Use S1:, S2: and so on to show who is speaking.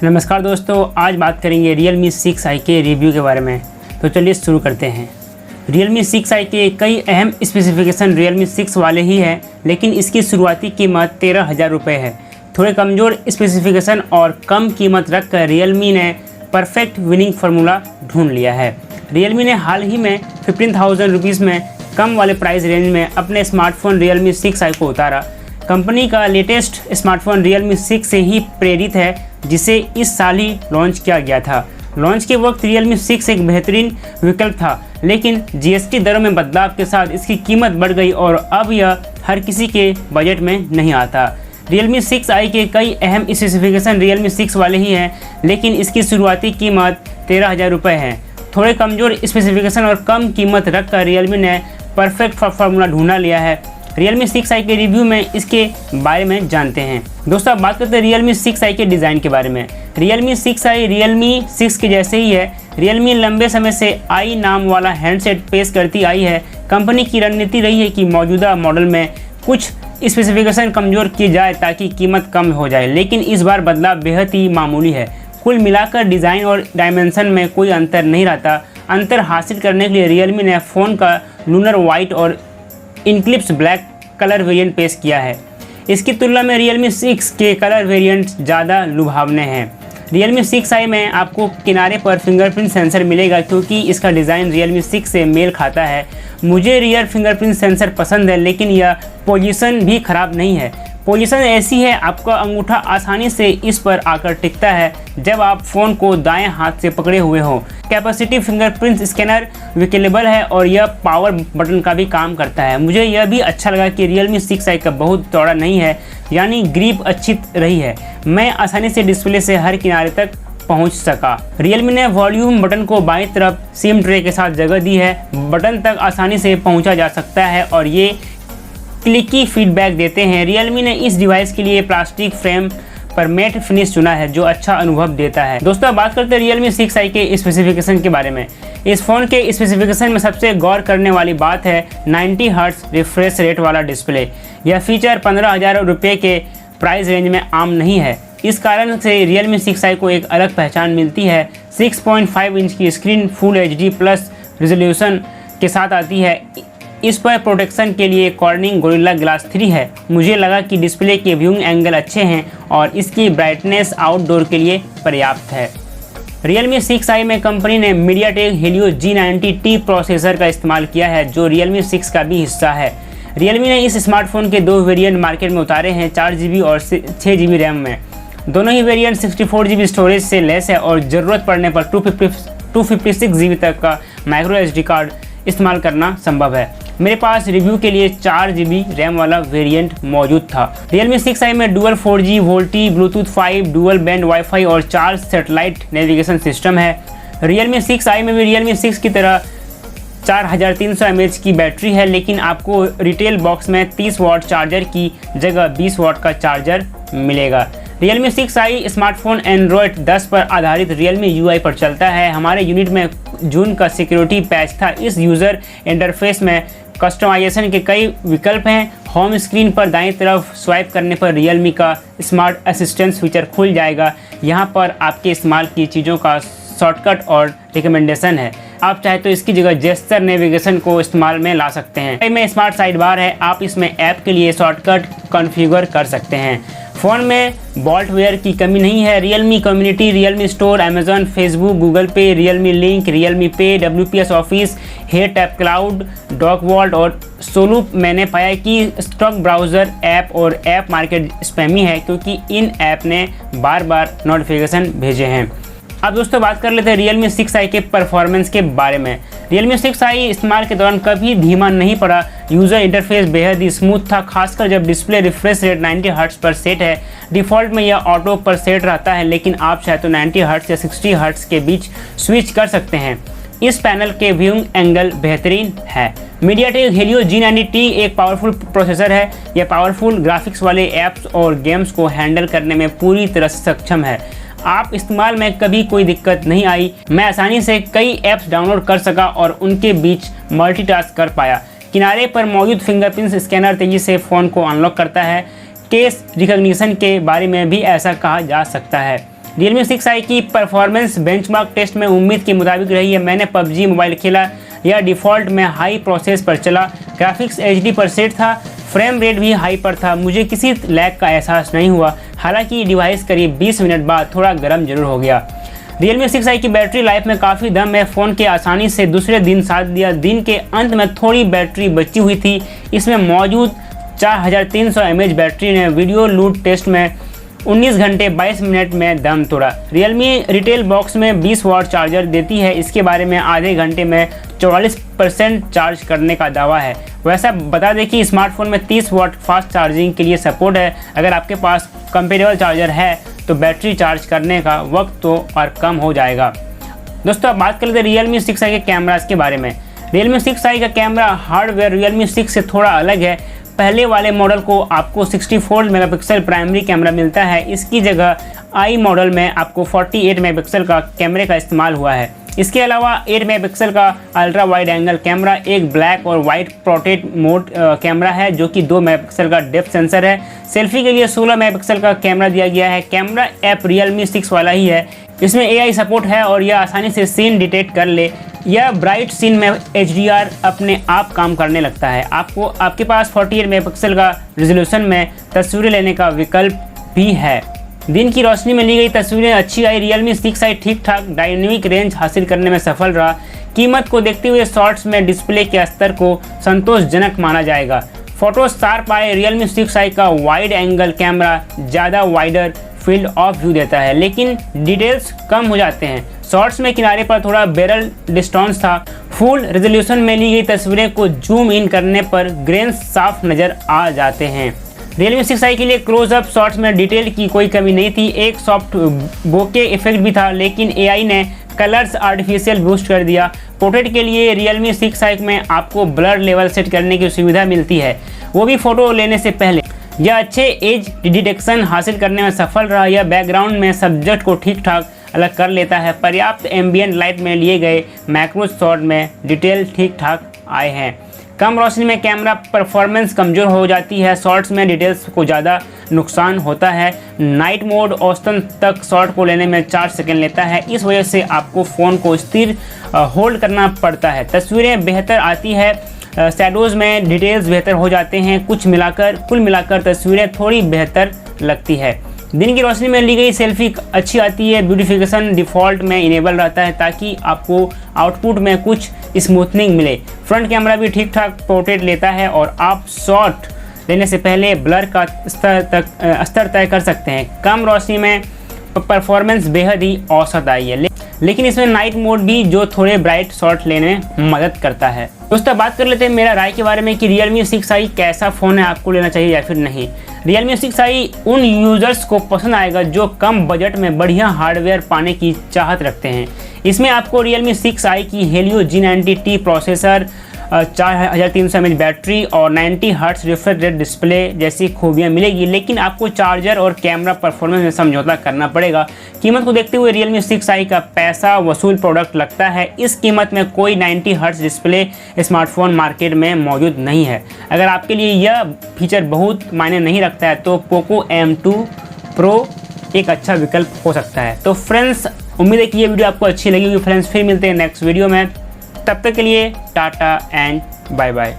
S1: नमस्कार दोस्तों, आज बात करेंगे Realme 6i के रिव्यू के बारे में। तो चलिए शुरू करते हैं। Realme 6i के कई अहम स्पेसिफिकेशन Realme 6 वाले ही हैं, लेकिन इसकी शुरुआती कीमत 13,000 रुपये है। थोड़े कमज़ोर स्पेसिफिकेशन और कम कीमत रखकर Realme ने परफेक्ट विनिंग फार्मूला ढूंढ लिया है। Realme ने हाल ही में 15,000 रुपीज़ में कम वाले प्राइस रेंज में अपने स्मार्टफोन Realme 6i को उतारा। कंपनी का लेटेस्ट स्मार्टफोन Realme 6 से ही प्रेरित है, जिसे इस साल ही लॉन्च किया गया था। लॉन्च के वक्त Realme 6 एक बेहतरीन विकल्प था, लेकिन GST दरों में बदलाव के साथ इसकी कीमत बढ़ गई और अब यह हर किसी के बजट में नहीं आता। Realme 6i के कई अहम स्पेसिफिकेशन Realme 6 वाले ही हैं, लेकिन इसकी शुरुआती कीमत 13,000 रुपये है। थोड़े कमज़ोर स्पेसिफिकेशन और कम कीमत रखकर Realme ने परफेक्ट फार्मूला ढूंढा लिया है। Realme 6i के रिव्यू में इसके बारे में जानते हैं। दोस्तों, अब बात करते हैं Realme 6i के डिज़ाइन के बारे में। Realme 6i Realme 6 के जैसे ही है। Realme लंबे समय से आई नाम वाला हैंडसेट पेश करती आई है। कंपनी की रणनीति रही है कि मौजूदा मॉडल में कुछ स्पेसिफिकेशन कमज़ोर किए जाए ताकि कीमत कम हो जाए, लेकिन इस बार बदलाव बेहद ही मामूली है। कुल मिलाकर डिज़ाइन और डायमेंशन में कोई अंतर नहीं रहता। अंतर हासिल करने के लिए Realme ने फ़ोन का लूनर वाइट और इनक्लिप्स ब्लैक कलर वेरिएंट पेश किया है। इसकी तुलना में Realme 6 के कलर वेरिएंट ज़्यादा लुभावने हैं। Realme 6i में आपको किनारे पर फिंगरप्रिंट सेंसर मिलेगा, क्योंकि इसका डिज़ाइन Realme 6 से मेल खाता है। मुझे रियर फिंगरप्रिंट सेंसर पसंद है, लेकिन यह पोजीशन भी ख़राब नहीं है। पोजीशन ऐसी है, आपका अंगूठा आसानी से इस पर आकर टिकता है जब आप फ़ोन को दाएं हाथ से पकड़े हुए हो। कैपेसिटिव फिंगरप्रिंट स्कैनर विकेलेबल है और यह पावर बटन का भी काम करता है। मुझे यह भी अच्छा लगा कि Realme 6i का बहुत चौड़ा नहीं है, यानी ग्रिप अच्छी रही है। मैं आसानी से डिस्प्ले से हर किनारे तक पहुंच सका। Realme ने वॉल्यूम बटन को बाईं तरफ सिम ट्रे के साथ जगह दी है। बटन तक आसानी से पहुंचा जा सकता है और ये क्लिकी फीडबैक देते हैं। Realme ने इस डिवाइस के लिए प्लास्टिक फ्रेम पर मैट फिनिश चुना है, जो अच्छा अनुभव देता है। दोस्तों, बात करते हैं Realme 6i के स्पेसिफिकेशन के बारे में। इस फ़ोन के स्पेसिफिकेशन में सबसे गौर करने वाली बात है 90 हर्ट्ज रिफ्रेश रेट वाला डिस्प्ले। यह फीचर 15,000 रुपये के प्राइस रेंज में आम नहीं है। इस कारण से Realme 6i को एक अलग पहचान मिलती है। 6.5 इंच की screen full HD plus resolution के साथ आती है। इस पर प्रोटेक्शन के लिए कॉर्निंग गोरिल्ला ग्लास 3 है। मुझे लगा कि डिस्प्ले के व्यूइंग एंगल अच्छे हैं और इसकी ब्राइटनेस आउटडोर के लिए पर्याप्त है। Realme 6i में कंपनी ने MediaTek Helio G90T प्रोसेसर का इस्तेमाल किया है, जो Realme 6 का भी हिस्सा है। Realme ने इस स्मार्टफोन के दो वेरिएंट मार्केट में उतारे हैं, 4GB और 6GB रैम में। दोनों ही वेरिएंट 64GB स्टोरेज से लेस है और ज़रूरत पड़ने पर 256GB तक का माइक्रो SD कार्ड इस्तेमाल करना संभव है। मेरे पास रिव्यू के लिए 4GB रैम वाला वेरिएंट मौजूद था। Realme 6i में dual 4G VoLTE, Bluetooth 5, dual band wifi और 4 सैटेलाइट नेविगेशन सिस्टम है। Realme 6i में भी Realme 6 की तरह 4300 mAh की बैटरी है, लेकिन आपको रिटेल बॉक्स में 30 वाट चार्जर की जगह 20 वाट का चार्जर मिलेगा। Realme 6i स्मार्टफोन Android 10 पर आधारित Realme UI पर चलता है। हमारे यूनिट में जून का सिक्योरिटी पैच था। इस यूज़र इंटरफेस में कस्टमाइजेशन के कई विकल्प हैं। होम स्क्रीन पर दाईं तरफ स्वाइप करने पर Realme का स्मार्ट असिस्टेंस फीचर खुल जाएगा। यहाँ पर आपके इस्तेमाल की चीज़ों का शॉर्टकट और रिकमेंडेशन है। आप चाहे तो इसकी जगह जेस्चर नेविगेशन को इस्तेमाल में ला सकते हैं। इसमें स्मार्ट साइड बार है, आप इसमें ऐप के लिए शॉर्टकट कॉन्फ़िगर कर सकते हैं। फ़ोन में वॉल्टवेयर की कमी नहीं है। Realme community, Realme store, Amazon, Facebook, Google पे, Realme लिंक, Realme पे, WPS ऑफिस, हे टैप क्लाउड, डॉक वॉल्ट और सोलू। मैंने पाया कि स्टॉक ब्राउज़र ऐप और ऐप मार्केट स्पैमी है, क्योंकि इन ऐप ने बार बार नोटिफिकेशन भेजे हैं। अब दोस्तों, बात कर लेते हैं Realme 6i के परफॉर्मेंस के बारे में। Realme 6i इस्तेमाल के दौरान कभी धीमा नहीं पड़ा। यूज़र इंटरफेस बेहद ही स्मूथ था, खासकर जब डिस्प्ले रिफ्रेश रेट 90 हर्ट्ज पर सेट है। डिफ़ॉल्ट में यह ऑटो पर सेट रहता है, लेकिन आप चाहे तो 90 हर्ट्ज या 60 हर्ट्ज के बीच स्विच कर सकते हैं। इस पैनल के व्यूइंग एंगल बेहतरीन है। MediaTek Helio G90T एक पावरफुल प्रोसेसर है। यह पावरफुल ग्राफिक्स वाले ऐप्स और गेम्स को हैंडल करने में पूरी तरह से सक्षम है। आप इस्तेमाल में कभी कोई दिक्कत नहीं आई। मैं आसानी से कई ऐप्स डाउनलोड कर सका और उनके बीच मल्टीटास्क कर पाया। किनारे पर मौजूद फिंगरप्रिंट स्कैनर तेज़ी से फ़ोन को अनलॉक करता है। केस रिकॉग्निशन के बारे में भी ऐसा कहा जा सकता है। Realme 6i की परफॉर्मेंस बेंचमार्क टेस्ट में उम्मीद के मुताबिक रही है। मैंने PUBG मोबाइल खेला, यह डिफ़ॉल्ट में हाई प्रोसेस पर चला, ग्राफिक्स HD पर सेट था, फ्रेम रेट भी हाई पर था, मुझे किसी लैग का एहसास नहीं हुआ। हालांकि डिवाइस करीब 20 मिनट बाद थोड़ा गर्म जरूर हो गया। Realme 6i की बैटरी लाइफ में काफ़ी दम है, फ़ोन के आसानी से दूसरे दिन साथ दिया। दिन के अंत में थोड़ी बैटरी बची हुई थी। इसमें मौजूद 4300 mAh बैटरी ने वीडियो लूट टेस्ट में 19 घंटे 22 मिनट में दम तोड़ा। Realme रिटेल बॉक्स में 20 वाट चार्जर देती है, इसके बारे में आधे घंटे में 44% चार्ज करने का दावा है। वैसा बता दें कि स्मार्टफोन में 30 वाट फास्ट चार्जिंग के लिए सपोर्ट है। अगर आपके पास कंपेटेबल चार्जर है तो बैटरी चार्ज करने का वक्त तो और कम हो जाएगा। दोस्तों, अब बात कर लेते हैं Realme 6i के कैमरास के बारे में। Realme 6i का कैमरा हार्डवेयर Realme 6 से थोड़ा अलग है। पहले वाले मॉडल को आपको 64 मेगापिक्सल प्राइमरी कैमरा मिलता है, इसकी जगह आई मॉडल में आपको 48 मेगापिक्सल का कैमरे का इस्तेमाल हुआ है। इसके अलावा 8 मेगापिक्सल का अल्ट्रा वाइड एंगल कैमरा, एक ब्लैक और वाइट पोर्ट्रेट मोड कैमरा है जो कि 2 मेगापिक्सल का डेप्थ सेंसर है। सेल्फी के लिए 16 मेगापिक्सल का कैमरा दिया गया है। कैमरा ऐप Realme 6 वाला ही है। इसमें AI सपोर्ट है और यह आसानी से सीन डिटेक्ट कर ले। यह ब्राइट सीन में HDR अपने आप काम करने लगता है। आपके पास 48 मेगापिक्सल का रेजोल्यूशन में तस्वीरें लेने का विकल्प भी है। दिन की रोशनी में ली गई तस्वीरें अच्छी आई। Realme 6i ठीक ठाक डायनेमिक रेंज हासिल करने में सफल रहा। कीमत को देखते हुए शॉर्ट्स में डिस्प्ले के स्तर को संतोषजनक माना जाएगा। फोटो शार्प आए। Realme 6i का वाइड एंगल कैमरा ज़्यादा वाइडर फील्ड ऑफ व्यू देता है, लेकिन डिटेल्स कम हो जाते हैं। शॉर्ट्स में किनारे पर थोड़ा बैरल डिस्टेंस था। फुल रेजोल्यूशन में ली गई तस्वीरें को जूम इन करने पर ग्रेन्स साफ नज़र आ जाते हैं। Realme 6i के लिए क्लोजअप शॉट्स में डिटेल की कोई कमी नहीं थी। एक सॉफ्ट बोके इफेक्ट भी था, लेकिन AI ने कलर्स आर्टिफिशियल बूस्ट कर दिया। पोर्ट्रेट के लिए Realme 6i में आपको ब्लर लेवल सेट करने की सुविधा मिलती है, वो भी फ़ोटो लेने से पहले। यह अच्छे एज डिटेक्शन हासिल करने में सफल रहा। यह बैकग्राउंड में सब्जेक्ट को ठीक ठाक अलग कर लेता है। पर्याप्त एम्बियंट लाइट में लिए गए मैक्रो शॉट में डिटेल ठीक ठाक आए हैं। कम रोशनी में कैमरा परफॉर्मेंस कमज़ोर हो जाती है। शॉट्स में डिटेल्स को ज़्यादा नुकसान होता है। नाइट मोड औसतन तक शॉट को लेने में 4 सेकंड लेता है। इस वजह से आपको फ़ोन को स्थिर होल्ड करना पड़ता है। तस्वीरें बेहतर आती है। शैडोज़ में डिटेल्स बेहतर हो जाते हैं। कुल मिलाकर तस्वीरें थोड़ी बेहतर लगती है। दिन की रोशनी में ली गई सेल्फी अच्छी आती है। ब्यूटिफिकेशन डिफ़ॉल्ट में इनेबल रहता है ताकि आपको आउटपुट में कुछ स्मूथनिंग मिले। फ्रंट कैमरा भी ठीक ठाक पोर्ट्रेट लेता है और आप शॉट लेने से पहले ब्लर का स्तर तय कर सकते हैं। कम रोशनी में परफॉर्मेंस बेहद ही औसत आई है, लेकिन इसमें नाइट मोड भी जो थोड़े ब्राइट शॉट लेने में मदद करता है। दोस्तों, बात कर लेते हैं मेरा राय के बारे में कि Realme 6i कैसा फ़ोन है, आपको लेना चाहिए या फिर नहीं। Realme 6i उन यूज़र्स को पसंद आएगा जो कम बजट में बढ़िया हार्डवेयर पाने की चाहत रखते हैं। इसमें आपको Realme 6i की Helio G90T processor, 4300 mAh battery और 90 हर्ट्ज रिफ्रेश रेट डिस्प्ले जैसी खूबियाँ मिलेगी, लेकिन आपको चार्जर और कैमरा परफॉर्मेंस में समझौता करना पड़ेगा। कीमत को देखते हुए Realme 6i का पैसा वसूल प्रोडक्ट लगता है। इस कीमत में कोई 90 हर्ट्ज डिस्प्ले स्मार्टफोन मार्केट में मौजूद नहीं है। अगर आपके लिए यह फीचर बहुत मायने नहीं रखता है तो Poco M2 Pro एक अच्छा विकल्प हो सकता है। तो फ्रेंड्स, उम्मीद है कि ये वीडियो आपको अच्छी लगी होगी। फ्रेंड्स, फिर मिलते हैं नेक्स्ट वीडियो में। तब तक के लिए टाटा एंड बाय बाय।